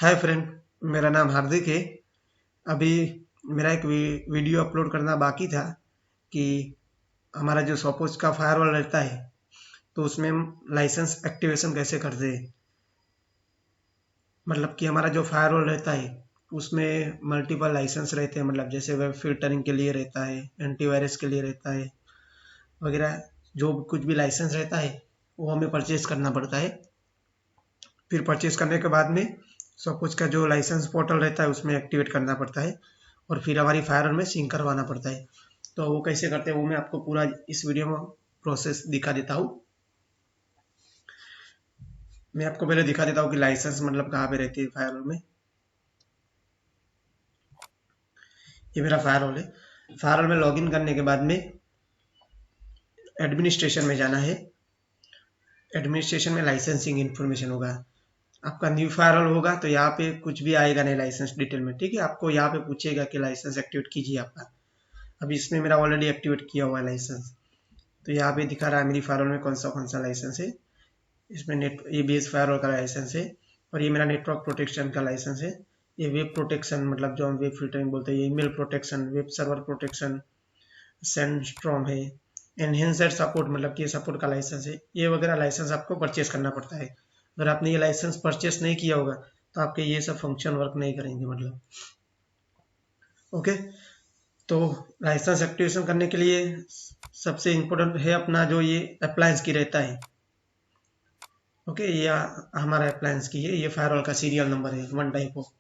Hi friend, मेरा नाम हार्दिक है। अभी मेरा एक वीडियो अपलोड करना बाकी था कि हमारा जो सपोज का फायरवॉल रहता है तो उसमें हम लाइसेंस एक्टिवेशन कैसे करते हैं। मतलब कि हमारा जो फायरवॉल रहता है उसमें मल्टीपल लाइसेंस रहते हैं, मतलब जैसे वेब फिल्टरिंग के लिए रहता है, एंटीवायरस के लिए रहता है वगैरह। जो कुछ भी लाइसेंस रहता है वो हमें परचेज करना पड़ता है। फिर परचेज करने के बाद में सपोज का जो लाइसेंस पोर्टल रहता है उसमें एक्टिवेट करना पड़ता है और फिर हमारी फायरवॉल में सिंक करवाना पड़ता है। तो वो कैसे करते हैं वो मैं आपको पूरा इस वीडियो में प्रोसेस दिखा देता हूँ। मैं आपको पहले दिखा देता हूँ कि लाइसेंस मतलब कहाँ पे रहती है फायरवॉल में। ये मेरा फायरवॉल है। फायरवॉल में लॉगिन करने के बाद में एडमिनिस्ट्रेशन में जाना है। एडमिनिस्ट्रेशन में लाइसेंसिंग इन्फॉर्मेशन होगा। आपका न्यू फायरवॉल होगा तो यहाँ पे कुछ भी आएगा नहीं लाइसेंस डिटेल में, ठीक है। आपको यहाँ पे पूछेगा कि लाइसेंस एक्टिवेट कीजिए आपका। अभी इसमें मेरा ऑलरेडी एक्टिवेट किया हुआ है लाइसेंस, तो यहाँ पे दिखा रहा है मेरी फायरवॉल में कौन सा लाइसेंस है। इसमें नेट ये बेस फायरवॉल का लाइसेंस है और ये मेरा नेटवर्क प्रोटेक्शन का लाइसेंस है। ये वेब प्रोटेक्शन मतलब जो हम वेब फिल्टरिंग बोलते हैं, ये email protection, web server protection, sandstorm है। एनहेंसर सपोर्ट मतलब कि ये सपोर्ट का लाइसेंस है। ये वगैरह लाइसेंस आपको परचेस करना पड़ता है। अगर आपने ये लाइसेंस परचेस नहीं किया होगा तो आपके ये सब फंक्शन वर्क नहीं करेंगे मतलब। ओके, तो लाइसेंस एक्टिवेशन करने के लिए सबसे इम्पोर्टेंट है अपना जो ये अप्लायंस की रहता है। ओके, ये हमारा अप्लायंस की है, ये फायरवॉल का सीरियल नंबर है 1 टाइप ऑफ।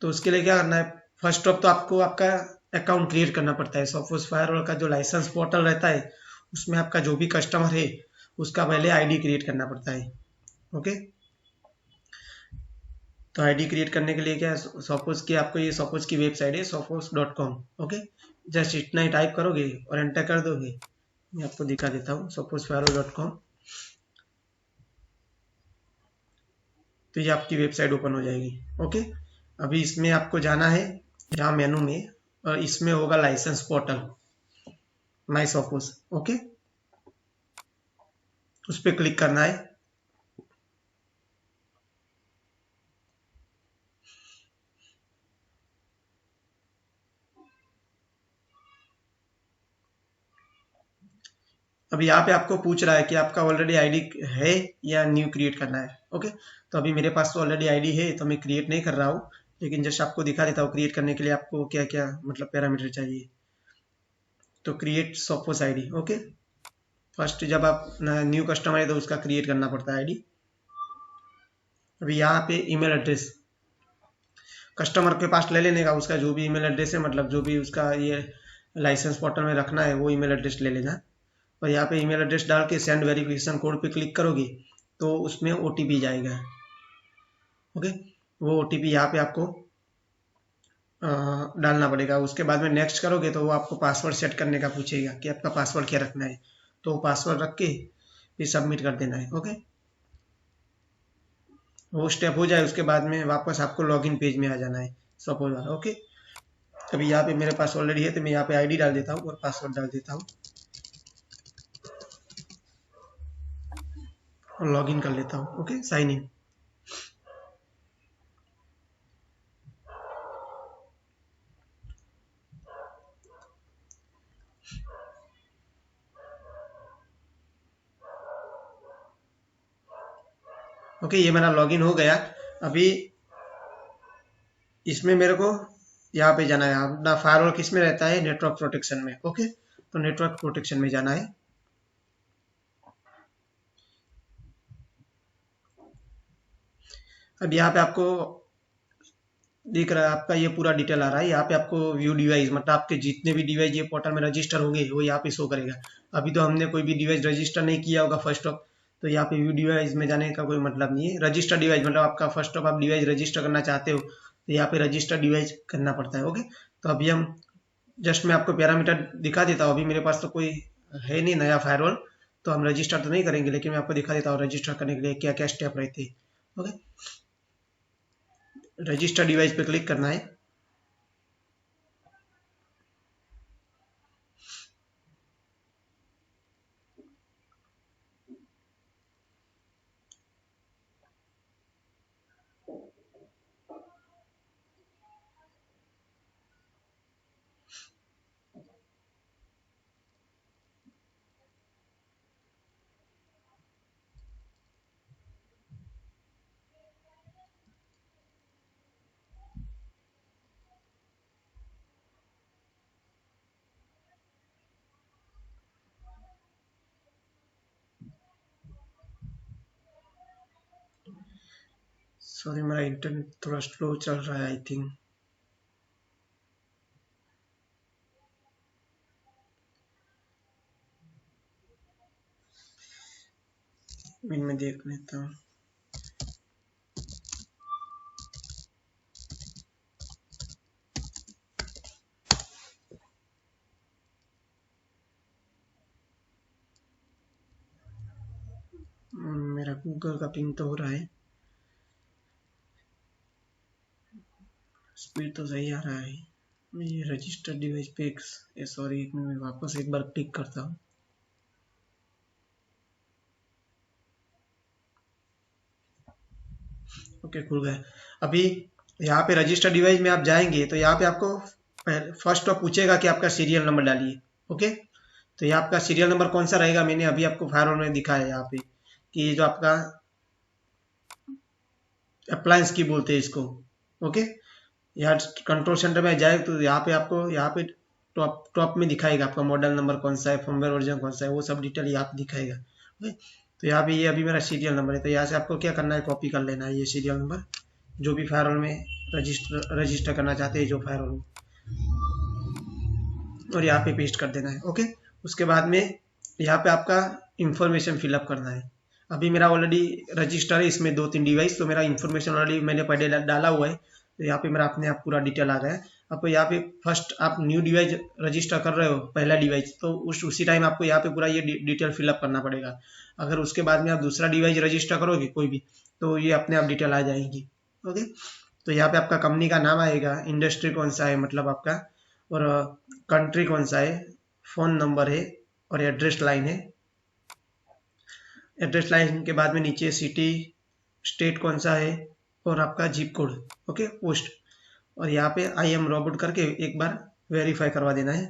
तो उसके लिए क्या करना है, फर्स्ट ऑफ तो आपको आपका अकाउंट क्रिएट करना पड़ता है। सपोज फायरवॉल का जो लाइसेंस पोर्टल रहता है उसमें आपका जो भी कस्टमर है उसका पहले आईडी क्रिएट करना पड़ता है। ओके, तो आईडी क्रिएट करने के लिए क्या है, सपोज की आपको ये सपोज की वेबसाइट है sophos.com। ओके, जस्ट इतना ही टाइप करोगे और एंटर कर दोगे। मैं आपको दिखा देता हूँ sophosfirewall.com। तो ये आपकी वेबसाइट ओपन हो जाएगी। ओके, अभी इसमें आपको जाना है यहाँ मेनू में और इसमें होगा license portal my suppose. Okay, उस पर क्लिक करना है। अभी यहाँ पे आपको पूछ रहा है कि आपका ऑलरेडी आईडी है या न्यू क्रिएट करना है। ओके, तो अभी मेरे पास तो ऑलरेडी आईडी है तो मैं क्रिएट नहीं कर रहा हूँ, लेकिन जस्ट आपको दिखा देता हूँ क्रिएट करने के लिए आपको क्या क्या मतलब पैरामीटर चाहिए। तो create suppose ID. Okay, first जब आप न्यू कस्टमर है तो उसका क्रिएट करना पड़ता है आईडी। अभी यहाँ पे ईमेल एड्रेस कस्टमर के पास ले लेने का, उसका जो भी ईमेल एड्रेस है मतलब जो भी उसका ये लाइसेंस पोर्टल में रखना है वो ईमेल एड्रेस ले लेना। और यहाँ पे ईमेल एड्रेस डाल के सेंड वेरिफिकेशन कोड पे क्लिक करोगे तो उसमें ओटीपी जाएगा। ओके, वो ओटीपी यहाँ पे आपको डालना पड़ेगा। उसके बाद में नेक्स्ट करोगे तो वो आपको पासवर्ड सेट करने का पूछेगा कि आपका पासवर्ड क्या रखना है। तो वो पासवर्ड रख के फिर सबमिट कर देना है। ओके, वो स्टेप हो जाए उसके बाद में वापस आपको लॉगिन पेज में आ जाना है सपोज वाला। ओके, अभी यहाँ पे मेरे पास ऑलरेडी है तो मैं यहाँ पे आईडी डाल देता हूँ और पासवर्ड डाल देता हूँ और लॉगिन कर लेता हूँ। Okay, sign in. ओके, ये मेरा लॉगिन हो गया। अभी इसमें मेरे को यहाँ पे जाना है। अपना फायरवॉल किस में रहता है, नेटवर्क प्रोटेक्शन में। ओके, तो नेटवर्क प्रोटेक्शन में जाना है। अब यहाँ पे आपको दिख रहा है, आपका ये पूरा डिटेल आ रहा है। यहाँ पे आपको व्यू डिवाइस मतलब आपके जितने भी डिवाइस ये पोर्टल में रजिस्टर होंगे वो यहाँ पे शो करेगा। अभी तो हमने कोई भी डिवाइस रजिस्टर नहीं किया होगा फर्स्ट ऑफ, तो यहाँ पे व्यू डिवाइस में जाने का कोई मतलब नहीं है। रजिस्टर डिवाइस मतलब आपका फर्स्ट ऑफ आप डिवाइस रजिस्टर करना चाहते हो तो यहाँ पे रजिस्टर डिवाइस करना पड़ता है। ओके, तो अभी हम जस्ट मैं आपको पैरामीटर दिखा देता हूँ। अभी मेरे पास तो कोई है नहीं नया फायरवॉल, तो हम रजिस्टर तो नहीं करेंगे, लेकिन मैं आपको दिखा देता हूँ रजिस्टर करने के लिए क्या क्या स्टेप रहते हैं। ओके, रजिस्टर डिवाइस पे क्लिक करना है। सॉरी मेरा इंटरनेट थोड़ा स्लो चल रहा है आई थिंक। इनमें देख लेता हूँ। मेरा गूगल का पिंग तो हो रहा है, स्पीड तो सही आ रहा है। मैं ये रजिस्टर डिवाइस पे सॉरी एक मिनट में वापस एक बार क्लिक करता हूँ। ओके खुल गया। अभी यहाँ पे रजिस्टर डिवाइस में आप जाएंगे तो यहाँ पे आपको फर्स्ट तो पूछेगा कि आपका सीरियल नंबर डालिए। ओके, तो ये आपका सीरियल नंबर कौन सा रहेगा, मैंने अभी आपको फायरवॉल में दिखाया यहाँ पे कि ये जो आपका अप्लायंस की बोलते हैं इसको। ओके, यहाँ कंट्रोल सेंटर में जाए तो यहाँ पे आपको यहाँ पे टॉप टॉप में दिखाएगा आपका मॉडल नंबर कौन सा है, फर्मवेयर वर्जन कौन सा है, वो सब डिटेल यहाँ पे दिखाएगा। ओके, तो यहाँ पे ये अभी मेरा सीरियल नंबर है, तो यहाँ से आपको क्या करना है, कॉपी कर लेना है ये सीरियल नंबर, जो भी फायरवॉल में रजिस्टर करना चाहते हैं जो फायरवॉल, और यहाँ पे पेस्ट कर देना है। ओके, उसके बाद में यहाँ पे आपका इंफॉर्मेशन फिलअप करना है। अभी मेरा ऑलरेडी रजिस्टर है इसमें 2-3 डिवाइस, तो मेरा इंफॉर्मेशन ऑलरेडी मैंने पहले डाला हुआ है, तो यहाँ पे मेरा अपने आप पूरा डिटेल आ गया है। आपको यहाँ पे फर्स्ट आप न्यू डिवाइस रजिस्टर कर रहे हो पहला डिवाइस, तो उसी टाइम आपको यहाँ पे पूरा ये डिटेल फिलअप करना पड़ेगा। अगर उसके बाद में आप दूसरा डिवाइस रजिस्टर करोगे कोई भी, तो ये अपने आप डिटेल आ जाएगी। ओके, तो यहाँ पे आपका कंपनी का नाम आएगा, इंडस्ट्री कौन सा है मतलब आपका, और कंट्री कौन सा है, फ़ोन नंबर है, और एड्रेस लाइन है। एड्रेस लाइन के बाद में नीचे सिटी स्टेट कौन सा है, और आपका जिप कोड। ओके, पोस्ट, और यहाँ पे आई एम रोबोट करके एक बार वेरीफाई करवा देना है।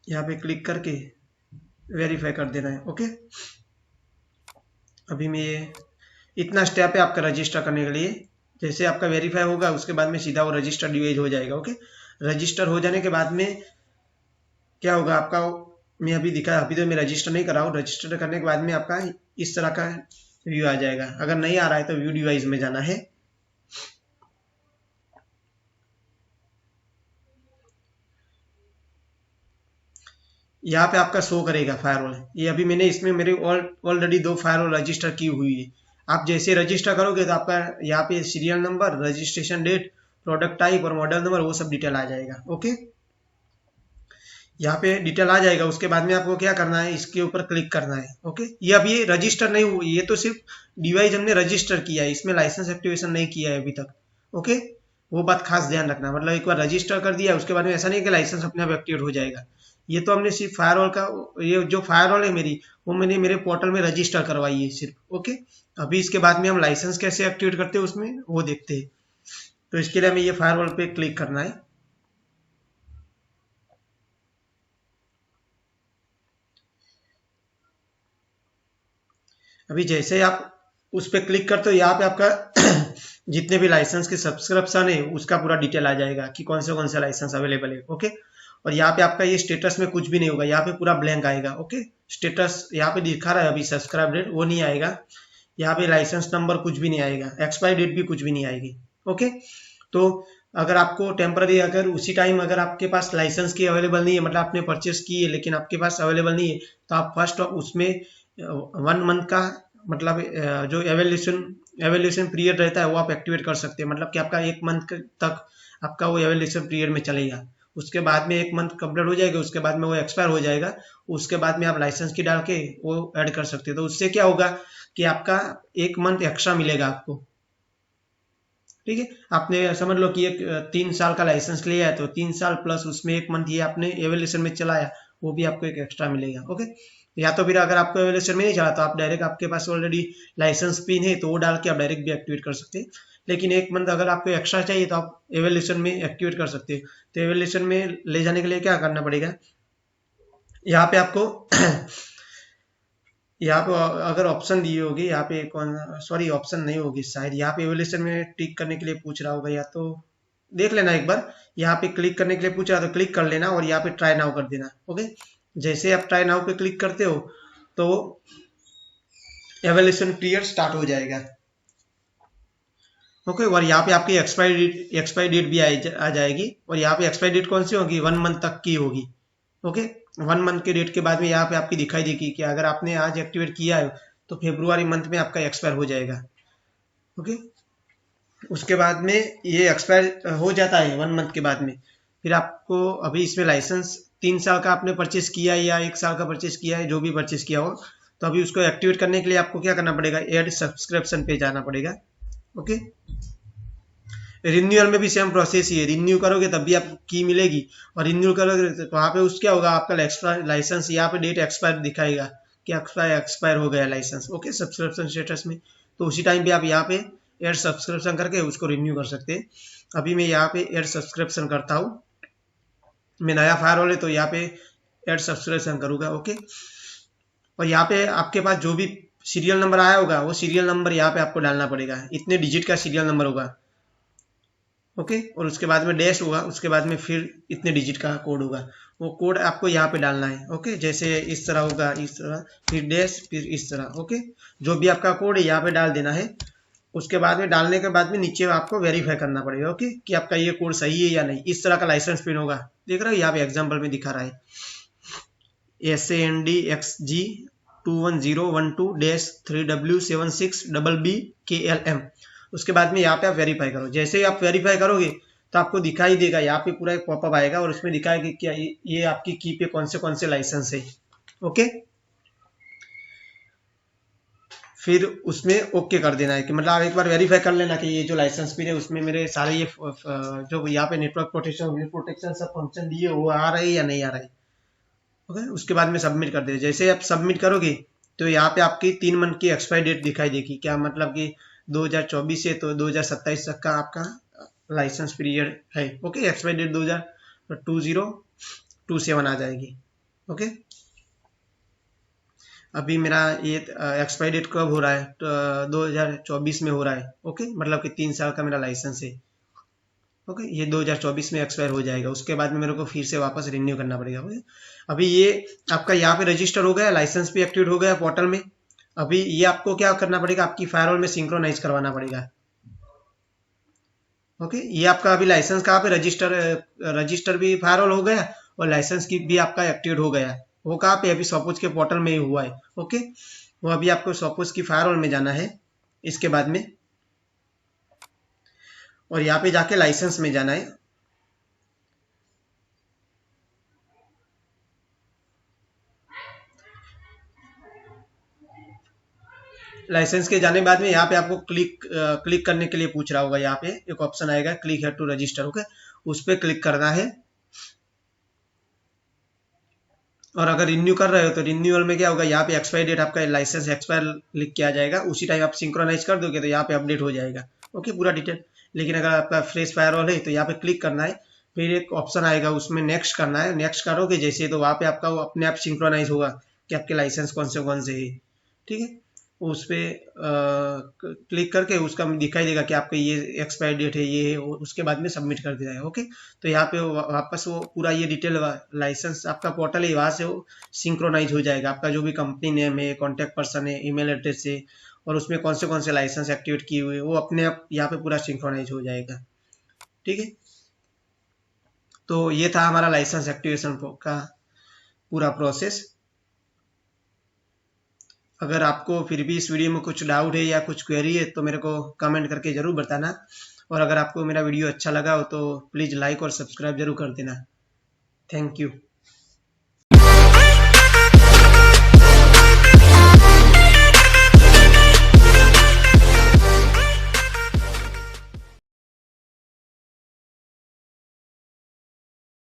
यहाँ पे क्लिक करके वेरीफाई कर देना है। ओके, अभी मैं ये इतना स्टेप है आपका रजिस्टर करने के लिए। जैसे आपका वेरीफाई होगा उसके बाद में सीधा वो रजिस्टर डिवाइस हो जाएगा। ओके, रजिस्टर हो जाने के बाद में क्या होगा आपका, मैं अभी दिखा, अभी तो मैं रजिस्टर नहीं कर रहा हूँ, रजिस्टर करने के बाद में आपका इस तरह का व्यू आ जाएगा। अगर नहीं आ रहा है तो व्यू डिवाइस में जाना है। यहाँ पे आपका शो करेगा फायरवॉल, ये अभी मैंने इसमें मेरे ऑलरेडी 2 फायरवॉल रजिस्टर की हुई है। आप जैसे रजिस्टर करोगे तो आपका यहाँ पे serial number, registration date, product type और मॉडल नंबर वो सब डिटेल आ जाएगा। ओके, यहाँ पे डिटेल आ जाएगा। उसके बाद में आपको क्या करना है, इसके ऊपर क्लिक करना है। ओके, ये अब ये रजिस्टर नहीं हुई, ये तो सिर्फ डिवाइस हमने रजिस्टर किया है, इसमें लाइसेंस एक्टिवेशन नहीं किया है अभी तक। ओके, वो बात खास ध्यान रखना, मतलब एक बार रजिस्टर कर दिया उसके बाद में ऐसा नहीं कि लाइसेंस अपने आप एक्टिवेट हो जाएगा। ये तो हमने सिर्फ फायरवॉल का, ये जो फायरवॉल है मेरी, वो मैंने मेरे पोर्टल में रजिस्टर करवाई है सिर्फ। ओके, अभी इसके बाद में हम लाइसेंस कैसे एक्टिवेट करते हैं उसमें वो देखते हैं। तो इसके लिए हमें ये फायरवॉल पे क्लिक करना है। अभी जैसे आप उस पर क्लिक करते हो यहाँ पे आपका जितने भी लाइसेंस के सब्सक्रिप्शन है उसका पूरा डिटेल आ जाएगा कि कौन से लाइसेंस अवेलेबल है। ओके, और यहाँ पे आपका ये स्टेटस में कुछ भी नहीं होगा, यहाँ पे पूरा ब्लैंक आएगा। ओके, स्टेटस यहाँ पे दिखा रहा है अभी सब्सक्राइब डेट, वो नहीं आएगा। यहाँ पे लाइसेंस नंबर कुछ भी नहीं आएगा, एक्सपायरी डेट भी कुछ भी नहीं आएगी। ओके, तो अगर आपको टेम्पररी, अगर उसी टाइम अगर आपके पास लाइसेंस की अवेलेबल नहीं है, मतलब आपने परचेस की है लेकिन आपके पास अवेलेबल नहीं है, तो आप फर्स्ट उसमें 1 मंथ का मतलब जो एवेल्यूशन पीरियड रहता है वो आप एक्टिवेट कर सकते हैं। मतलब कि आपका 1 मंथ तक आपका वो एवेल्यूशन पीरियड में चलेगा। उसके बाद में 1 मंथ कंप्लीट हो जाएगा, उसके बाद में वो एक्सपायर हो जाएगा। उसके बाद में आप लाइसेंस की डाल के वो ऐड कर सकते हैं। तो उससे क्या होगा कि आपका 1 मंथ एक्स्ट्रा मिलेगा आपको। ठीक है, आपने समझ लो कि एक 3 साल का लाइसेंस लिया है, तो 3 साल प्लस उसमें 1 मंथ ये आपने एवेल्यूशन में चलाया, वो भी आपको एक एक्स्ट्रा मिलेगा। ओके, या तो फिर अगर आपको एवेल्यूशन में नहीं चला तो आप डायरेक्ट, आपके पास ऑलरेडी लाइसेंस पिन है तो वो डाल के आप डायरेक्ट भी एक्टिवेट कर सकते हैं। लेकिन 1 मंथ अगर आपको एक्स्ट्रा चाहिए तो आप एवेल्यूशन में एक्टिवेट कर सकते हैं। तो एवेल्यूशन में ले जाने के लिए क्या करना पड़ेगा, यहाँ पे आपको यहाँ पे अगर ऑप्शन दिए होगी, यहाँ पे कौन, सॉरी ऑप्शन नहीं होगी शायद, यहाँ पे एवोल्यूशन में टिक करने के लिए पूछ रहा होगा, या तो देख लेना एक बार। यहाँ पे क्लिक करने के लिए पूछ रहा तो क्लिक कर लेना और यहाँ पे ट्राई नाउ कर देना। ओके, जैसे आप ट्राई नाउ पे क्लिक करते हो तो एवैल्यूएशन पीरियड स्टार्ट हो जाएगा। ओके, और यहाँ पे आपकी एक्सपायरी डेट भी आ जाएगी, और यहाँ पे एक्सपायरी डेट कौन सी होगी, 1 मंथ तक की होगी। ओके, 1 मंथ के डेट के बाद में यहाँ पे आपकी दिखाई देगी कि अगर आपने आज एक्टिवेट किया है तो फेब्रुआरी मंथ में आपका एक्सपायर हो जाएगा। ओके, उसके बाद में ये एक्सपायर हो जाता है 1 मंथ के बाद में। फिर आपको अभी इसमें लाइसेंस 3 साल का आपने परचेस किया है या 1 साल का परचेस किया है, जो भी परचेस किया हो, तो अभी उसको एक्टिवेट करने के लिए आपको क्या करना पड़ेगा, ऐड सब्सक्रिप्शन पे जाना पड़ेगा। ओके, रिन्यूअल में भी सेम प्रोसेस ही है, रिन्यू करोगे तब भी आपको की मिलेगी, और रिन्यू करोगे तो वहाँ पे उस क्या होगा, आपका एक्सपायर लाइसेंस यहाँ पे डेट एक्सपायर दिखाएगा कि एक्सपायर हो गया लाइसेंस। ओके, सब्सक्रिप्शन स्टेटस में, तो उसी टाइम पे आप यहाँ पे एड सब्सक्रिप्शन करके उसको रिन्यू कर सकते हैं। अभी मैं यहाँ पे एड सब्सक्रिप्शन करता हूँ, मैं नया फायरवॉल है तो यहाँ पे एड सब्सक्रिप्शन करूँगा। ओके, और यहाँ पे आपके पास जो भी सीरियल नंबर आया होगा वो सीरियल नंबर यहाँ पे आपको डालना पड़ेगा, इतने डिजिट का सीरियल नंबर होगा। ओके, और उसके बाद में डैश होगा, उसके बाद में फिर इतने डिजिट का कोड होगा, वो कोड आपको यहाँ पे डालना है। ओके, जैसे इस तरह होगा, इस तरह, फिर डैश, फिर इस तरह। ओके, जो भी आपका कोड है यहाँ पे डाल देना है। उसके बाद में डालने के बाद में नीचे आपको वेरीफाई करना पड़ेगा। ओके, कि आपका ये कोड सही है या नहीं। इस तरह का लाइसेंस पिन होगा, देख रहे हो यहाँ पे एग्जाम्पल में दिखा रहा है, SANDXG21012-3W76BBKLM। उसके बाद में यहाँ पे आप वेरीफाई करो। जैसे ही आप वेरीफाई करोगे तो आपको दिखाई देगा, यहाँ पे पूरा एक पॉपअप आएगा और उसमें दिखाएगा कि क्या ये आपकी की पे कौन से लाइसेंस है। ओके, फिर उसमें ओके कर देना है, कि मतलब आप एक बार वेरीफाई कर लेना कि ये जो लाइसेंस पिन है उसमें मेरे सारे ये जो यहाँ पे नेटवर्क प्रोटेक्शन सब फंक्शन दिए वो आ रहे हैं या नहीं आ रहे। ओके, उसके बाद में सबमिट कर दे। जैसे आप सबमिट करोगे तो यहाँ पे आपकी 3 मंथ की एक्सपायरी डेट दिखाई देगी, क्या मतलब कि 2024 से तो 2027 तक का आपका लाइसेंस पीरियड है। ओके, एक्सपायरी डेट 2027 आ जाएगी। ओके, अभी मेरा ये एक्सपायरी डेट कब हो रहा है, तो 2024 में हो रहा है। ओके, मतलब कि 3 साल का मेरा लाइसेंस है। ओके, ये 2024 में एक्सपायर हो जाएगा, उसके बाद में मेरे को फिर से वापस रिन्यू करना पड़ेगा। ओके, अभी ये आपका यहाँ पे रजिस्टर हो गया, लाइसेंस भी एक्टिवेट हो गया पोर्टल में। अभी ये आपको क्या करना पड़ेगा, आपकी फायरवॉल में सिंक्रोनाइज करवाना पड़ेगा। ओके, ये आपका अभी लाइसेंस कहाँ पे रजिस्टर भी फायरवॉल हो गया, और लाइसेंस की भी आपका एक्टिवेट हो गया। वो कहाँ पे, अभी सपोज के पोर्टल में ही हुआ है। ओके, वो अभी आपको सपोज की फायरवॉल में जाना है, इसके बाद में, और यहाँ पे जाके लाइसेंस में जाना है। लाइसेंस के जाने के बाद में यहाँ पे आपको क्लिक करने के लिए पूछ रहा होगा, यहाँ पे एक ऑप्शन आएगा click here to register. Okay, उस पर क्लिक करना है। और अगर रिन्यू कर रहे हो तो रिन्यूअल में क्या होगा, यहाँ पे एक्सपायरी डेट आपका लाइसेंस एक्सपायर लिख के आ जाएगा, उसी टाइम आप सिंक्रोनाइज कर दोगे तो यहाँ पे अपडेट हो जाएगा। ओके, पूरा डिटेल। लेकिन अगर आपका फ्रेश फायरवॉल है तो यहाँ पे क्लिक करना है, फिर एक ऑप्शन आएगा उसमें नेक्स्ट करना है। नेक्स्ट करोगे जैसे तो वहाँ पे आपका वो अपने आप सिंक्रोनाइज होगा कि आपके लाइसेंस कौन से है। ठीक है, उस पर क्लिक करके उसका दिखाई देगा कि आपका ये एक्सपायरी डेट है, ये है, उसके बाद में सबमिट कर दिया है। ओके, तो यहाँ पे वापस वो पूरा ये डिटेल लाइसेंस आपका पोर्टल है, वहाँ से वो सिंक्रोनाइज हो जाएगा, आपका जो भी कंपनी नेम है, कॉन्टैक्ट पर्सन है, ईमेल एड्रेस है, और उसमें कौन से लाइसेंस एक्टिवेट किए हुए वो अपने आप यहाँ पे पूरा सिंक्रोनाइज हो जाएगा। ठीक है, तो ये था हमारा लाइसेंस एक्टिवेशन का पूरा प्रोसेस। अगर आपको फिर भी इस वीडियो में कुछ डाउट है या कुछ क्वेरी है तो मेरे को कमेंट करके ज़रूर बताना, और अगर आपको मेरा वीडियो अच्छा लगा हो तो प्लीज़ लाइक और सब्सक्राइब जरूर कर देना। Thank you.